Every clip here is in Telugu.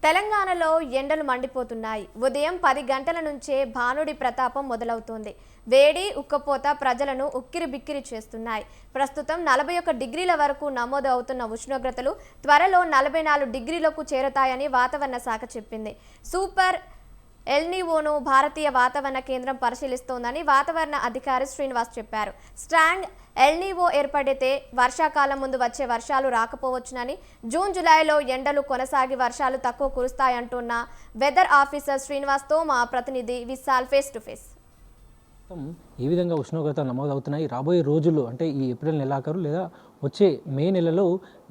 తెలంగాణలో ఎండలు మండిపోతున్నాయి. ఉదయం 10 గంటల నుంచే భానుడి ప్రతాపం మొదలవుతోంది. వేడి, ఉక్కపోత ప్రజలను ఉక్కిరిబిక్కిరి చేస్తున్నాయి. ప్రస్తుతం 41 డిగ్రీల వరకు నమోదు అవుతున్న ఉష్ణోగ్రతలు త్వరలో 44 డిగ్రీలకు చేరుతాయని వాతావరణ శాఖ చెప్పింది. సూపర్ ఎల్నివోను భారతీయ వాతావరణ కేంద్రం పరిశీలిస్తోందని వాతావరణ అధికారి శ్రీనివాస్ చెప్పారు. స్ట్రాంగ్ ఎల్నివో ఏర్పడితే వర్షాకాలం ముందు వచ్చే వర్షాలు రాకపోవచ్చునని, జూన్ జూలైలో ఎండలు కొనసాగి వర్షాలు తక్కువ కురుస్తాయంటున్న వెదర్ ఆఫీసర్ శ్రీనివాస్తో మా ప్రతినిధి విశాల్ ఫేస్ టు ఫేస్. ఏ విధంగా ఉష్ణోగ్రతలు నమోదవుతున్నాయి, రాబోయే రోజుల్లో అంటే ఈ ఏప్రిల్ నెలాఖరు లేదా వచ్చే మే నెలలో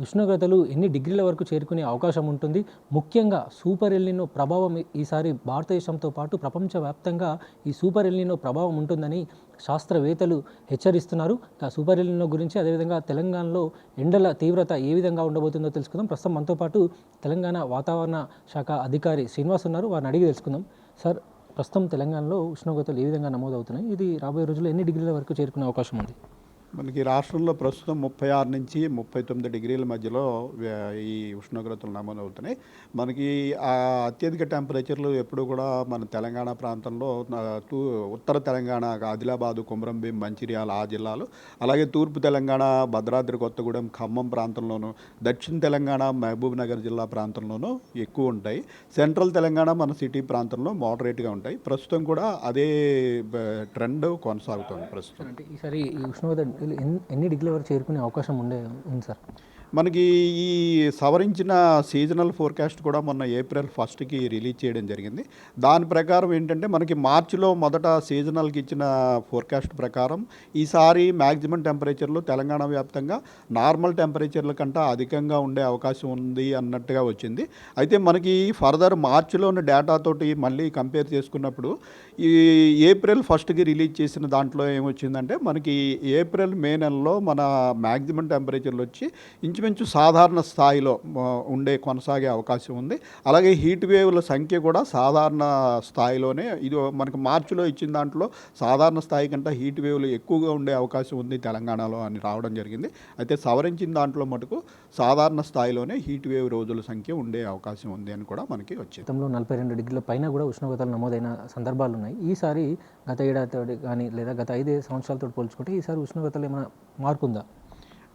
ఉష్ణోగ్రతలు ఎన్ని డిగ్రీల వరకు చేరుకునే అవకాశం ఉంటుంది, ముఖ్యంగా సూపర్ ఎల్నినో ప్రభావం ఈసారి భారతదేశంతో పాటు ప్రపంచవ్యాప్తంగా ఈ సూపర్ ఎల్నినో ప్రభావం ఉంటుందని శాస్త్రవేత్తలు హెచ్చరిస్తున్నారు. సూపర్ ఎల్నినో గురించి అదేవిధంగా తెలంగాణలో ఎండల తీవ్రత ఏ విధంగా ఉండబోతుందో తెలుసుకుందాం. ప్రస్తుతం మనతో పాటు తెలంగాణ వాతావరణ శాఖ అధికారి శ్రీనివాస్ ఉన్నారు, వారిని అడిగి తెలుసుకుందాం. సార్, ప్రస్తుతం తెలంగాణలో ఉష్ణోగ్రతలు ఏ విధంగా నమోదవుతున్నాయి, ఇది రాబోయే రోజుల్లో ఎన్ని డిగ్రీల వరకు చేరుకునే అవకాశం ఉంది? మనకి రాష్ట్రంలో ప్రస్తుతం 36 నుంచి 39 డిగ్రీల మధ్యలో ఈ ఉష్ణోగ్రతలు నమోదవుతున్నాయి. మనకి అత్యధిక టెంపరేచర్లు ఎప్పుడు కూడా మన తెలంగాణ ప్రాంతంలో ఉత్తర తెలంగాణ ఆదిలాబాదు, కొమరంభీం, మంచిర్యాల ఆ జిల్లాలు, అలాగే తూర్పు తెలంగాణ భద్రాద్రి కొత్తగూడెం, ఖమ్మం ప్రాంతంలోనూ, దక్షిణ తెలంగాణ మహబూబ్ నగర్ జిల్లా ప్రాంతంలోనూ ఎక్కువ ఉంటాయి. సెంట్రల్ తెలంగాణ మన సిటీ ప్రాంతంలో మోడరేట్గా ఉంటాయి. ప్రస్తుతం కూడా అదే ట్రెండ్ కొనసాగుతుంది. ప్రస్తుతం అంటే ఈసారి ఈ ఉష్ణోగ్రత ఎన్ని డిగ్రీల వరకు చేరుకునే అవకాశం ఉంది సార్? మనకి ఈ సవరించిన సీజనల్ ఫోర్కాస్ట్ కూడా మొన్న ఏప్రిల్ 1కి రిలీజ్ చేయడం జరిగింది. దాని ప్రకారం ఏంటంటే మనకి మార్చిలో మొదట సీజనల్కి ఇచ్చిన ఫోర్కాస్ట్ ప్రకారం ఈసారి మ్యాక్సిమం టెంపరేచర్లు తెలంగాణ వ్యాప్తంగా నార్మల్ టెంపరేచర్ల కంటే అధికంగా ఉండే అవకాశం ఉంది అన్నట్టుగా వచ్చింది. అయితే మనకి ఫర్దర్ మార్చిలోని డేటాతోటి మళ్ళీ కంపేర్ చేసుకున్నప్పుడు ఈ ఏప్రిల్ 1కి రిలీజ్ చేసిన దాంట్లో ఏమొచ్చిందంటే మనకి ఏప్రిల్ మే నెలలో మన మ్యాక్సిమం టెంపరేచర్లు వచ్చి ఇంచుమించు సాధారణ స్థాయిలో కొనసాగే అవకాశం ఉంది. అలాగే హీట్ వేవ్ల సంఖ్య కూడా సాధారణ స్థాయిలోనే, ఇది మనకు మార్చిలో ఇచ్చిన దాంట్లో సాధారణ స్థాయి కంటే హీట్ వేవ్లు ఎక్కువగా ఉండే అవకాశం ఉంది తెలంగాణలో అని రావడం జరిగింది. అయితే సవరించిన దాంట్లో మటుకు సాధారణ స్థాయిలోనే హీట్ వేవ్ రోజుల సంఖ్య ఉండే అవకాశం ఉంది అని కూడా మనకి వచ్చింది. గతంలో 42 డిగ్రీల పైన కూడా ఉష్ణోగ్రతలు నమోదైన సందర్భాలు ఉన్నాయి. ఈసారి గత ఏడాది కానీ లేదా గత 5 సంవత్సరాలతో పోల్చుకుంటే ఈసారి ఉష్ణోగ్రతలు ఏమైనా మార్పు ఉందా?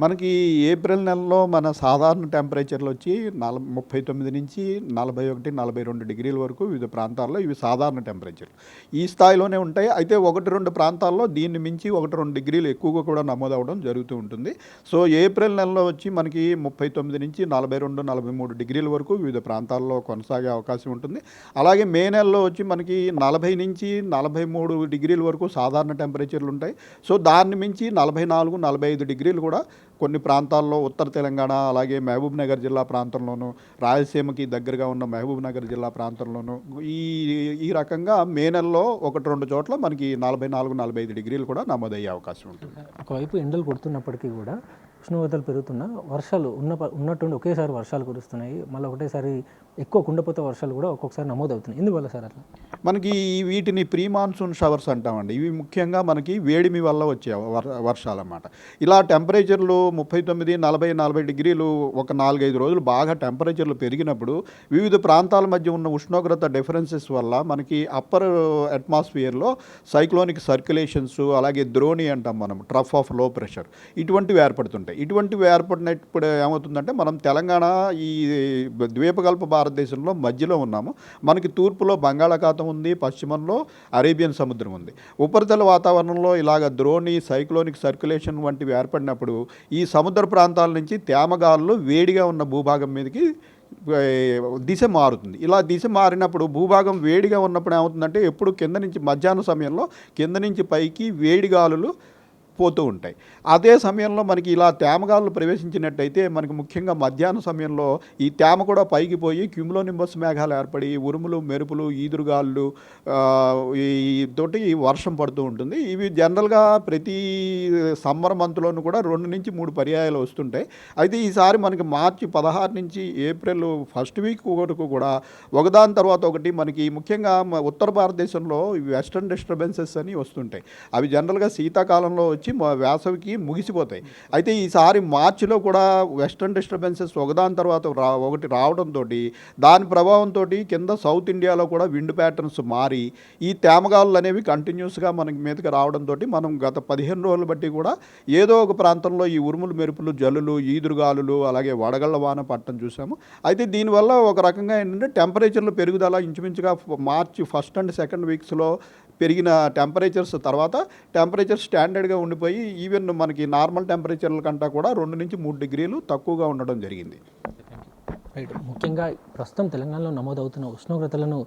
మనకి ఏప్రిల్ నెలలో మన సాధారణ టెంపరేచర్లు వచ్చి 39 నుంచి 41, 42 డిగ్రీల వరకు వివిధ ప్రాంతాల్లో ఇవి సాధారణ టెంపరేచర్లు ఈ స్థాయిలోనే ఉంటాయి. అయితే 1-2 ప్రాంతాల్లో దీన్ని మించి 1-2 డిగ్రీలు ఎక్కువగా కూడా నమోదవడం జరుగుతూ ఉంటుంది. సో ఏప్రిల్ నెలలో వచ్చి మనకి 39 నుంచి 42, 43 డిగ్రీల వరకు వివిధ ప్రాంతాల్లో కొనసాగే అవకాశం ఉంటుంది. అలాగే మే నెలలో వచ్చి మనకి 40 నుంచి 43 డిగ్రీల వరకు సాధారణ టెంపరేచర్లు ఉంటాయి. సో దాన్ని మించి 44, 45 డిగ్రీలు కూడా కొన్ని ప్రాంతాల్లో ఉత్తర తెలంగాణ, అలాగే మహబూబ్ నగర్ జిల్లా ప్రాంతంలోనూ, రాయలసీమకి దగ్గరగా ఉన్న మహబూబ్ నగర్ జిల్లా ప్రాంతంలోనూ ఈ రకంగా మే నెలలో 1-2 చోట్ల మనకి 44, 45 డిగ్రీలు కూడా నమోదయ్యే అవకాశం ఉంటుంది. ఒకవైపు ఎండలు కొడుతున్నప్పటికీ కూడా ఉష్ణోగ్రతలు పెరుగుతున్నా వర్షాలు ఉన్నట్టుండి ఒకేసారి వర్షాలు కురుస్తున్నాయి. మళ్ళీ ఒకటేసారి ఎక్కువ కుండపోత వర్షాలు కూడా ఒక్కొక్కసారి నమోదవుతున్నాయి. ఎందువల్ల సార్ అట్లా? మనకి వీటిని ప్రీ మాన్సూన్ షవర్స్ అంటామండి. ఇవి ముఖ్యంగా మనకి వేడిమి వల్ల వచ్చే వర్షాలు అన్నమాట. ఇలా టెంపరేచర్లు 39, 40, 40 డిగ్రీలు ఒక 4-5 రోజులు బాగా టెంపరేచర్లు పెరిగినప్పుడు వివిధ ప్రాంతాల మధ్య ఉన్న ఉష్ణోగ్రత డిఫరెన్సెస్ వల్ల మనకి అప్పర్ అట్మాస్ఫియర్లో సైక్లోనిక్ సర్క్యులేషన్స్, అలాగే ద్రోణి అంటాం మనం, ట్రఫ్ ఆఫ్ లో ప్రెషర్, ఇటువంటివి ఏర్పడుతుంటాయి. ఇటువంటివి ఏర్పడినప్పుడు ఏమవుతుందంటే మనం తెలంగాణ ఈ ద్వీపకల్ప భారతదేశంలో మధ్యలో ఉన్నాము. మనకి తూర్పులో బంగాళాఖాతం ఉంది, పశ్చిమంలో అరేబియన్ సముద్రం ఉంది. ఉపరితల వాతావరణంలో ఇలాగ ద్రోణి, సైక్లోనిక్ సర్క్యులేషన్ వంటివి ఏర్పడినప్పుడు ఈ సముద్ర ప్రాంతాల నుంచి తేమగాలులు వేడిగా ఉన్న భూభాగం మీదకి దిశ మారుతుంది. ఇలా దిశ మారినప్పుడు భూభాగం వేడిగా ఉన్నప్పుడు ఏమవుతుందంటే ఎప్పుడు కింద నుంచి మధ్యాహ్న సమయంలో కింద నుంచి పైకి వేడిగాలులు పోతూ ఉంటాయి. అదే సమయంలో మనకి ఇలా తేమగాలు ప్రవేశించినట్టయితే మనకి ముఖ్యంగా మధ్యాహ్న సమయంలో ఈ తేమ కూడా పైకి పోయి క్యూములోనింబస్ మేఘాలు ఏర్పడి ఉరుములు, మెరుపులు, ఈదురుగాళ్ళు తోటి వర్షం పడుతూ ఉంటుంది. ఇవి జనరల్గా ప్రతి సమ్మర్ మంత్లోనూ కూడా 2 నుంచి 3 పర్యాయాలు వస్తుంటాయి. అయితే ఈసారి మనకి మార్చి 16 నుంచి ఏప్రిల్ 1st వీక్ వరకు కూడా ఒకదాని తర్వాత ఒకటి మనకి ముఖ్యంగా ఉత్తర భారతదేశంలో వెస్టర్న్ డిస్టర్బెన్సెస్ అని వస్తుంటాయి. అవి జనరల్గా శీతాకాలంలో వచ్చి వేసవికి ముగిసిపోతాయి. అయితే ఈసారి మార్చిలో కూడా వెస్టర్న్ డిస్టర్బెన్సెస్ ఒకదాని తర్వాత ఒకటి రావడంతో దాని ప్రభావంతో కింద సౌత్ ఇండియాలో కూడా విండ్ ప్యాటర్న్స్ మారి ఈ తేమగాలులు అనేవి కంటిన్యూస్గా మనకి మీదకి రావడంతో మనం గత 15 రోజులు బట్టి కూడా ఏదో ఒక ప్రాంతంలో ఈ ఉరుములు మెరుపులు జల్లులు ఈదురుగాలులు అలాగే వడగళ్ల వాన పట్టడం చూసాము. అయితే దీనివల్ల ఒక రకంగా ఏంటంటే టెంపరేచర్లు పెరుగుదల ఇంచుమించుగా మార్చి ఫస్ట్ అండ్ సెకండ్ వీక్స్లో పెరిగిన టెంపరేచర్స్ తర్వాత టెంపరేచర్ స్టాండర్డ్గా ఉండిపోయి ఈవెన్ మనకి నార్మల్ టెంపరేచర్ల కంటే కూడా 2 నుంచి 3 డిగ్రీలు తక్కువగా ఉండడం జరిగింది. రైట్. ముఖ్యంగా ప్రస్తుతం తెలంగాణలో నమోదవుతున్న ఉష్ణోగ్రతలను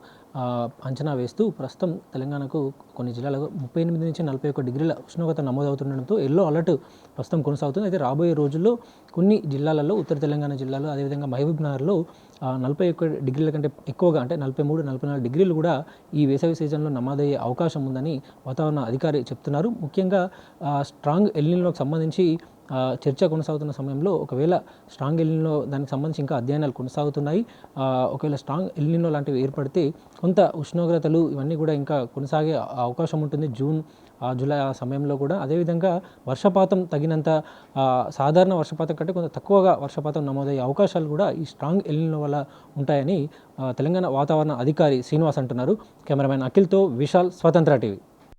అంచనా వేస్తూ ప్రస్తుతం తెలంగాణకు కొన్ని జిల్లాలకు 38 నుంచి 41 డిగ్రీల ఉష్ణోగ్రత నమోదవుతుండడంతో ఎల్లో అలర్ట్ ప్రస్తుతం కొనసాగుతుంది. అయితే రాబోయే రోజుల్లో కొన్ని జిల్లాలలో ఉత్తర తెలంగాణ జిల్లాలో అదేవిధంగా మహబూబ్నగర్లో 41 డిగ్రీల కంటే ఎక్కువగా అంటే 43, 44 డిగ్రీలు కూడా ఈ వేసవి సీజన్లో నమోదయ్యే అవకాశం ఉందని వాతావరణ అధికారి చెప్తున్నారు. ముఖ్యంగా స్ట్రాంగ్ ఎల్నినోకి సంబంధించి చర్చ కొనసాగుతున్న సమయంలో ఒకవేళ స్ట్రాంగ్ ఎల్నినో దానికి సంబంధించి ఇంకా అధ్యయనాలు కొనసాగుతున్నాయి. ఒకవేళ స్ట్రాంగ్ ఎల్నినో లాంటివి ఏర్పడితే కొంత ఉష్ణోగ్రతలు ఇవన్నీ కూడా ఇంకా కొనసాగే అవకాశం ఉంటుంది. జూన్, జూలై ఆ సమయంలో కూడా. అదేవిధంగా వర్షపాతం తగినంత సాధారణ వర్షపాతం కంటే కొంత తక్కువగా వర్షపాతం నమోదయ్యే అవకాశాలు కూడా ఈ స్ట్రాంగ్ ఎల్నినో వల్ల ఉంటాయని తెలంగాణ వాతావరణ అధికారి శ్రీనివాస్ అంటున్నారు. కెమెరామెన్ అఖిల్తో విశాల్, స్వతంత్ర టీవీ.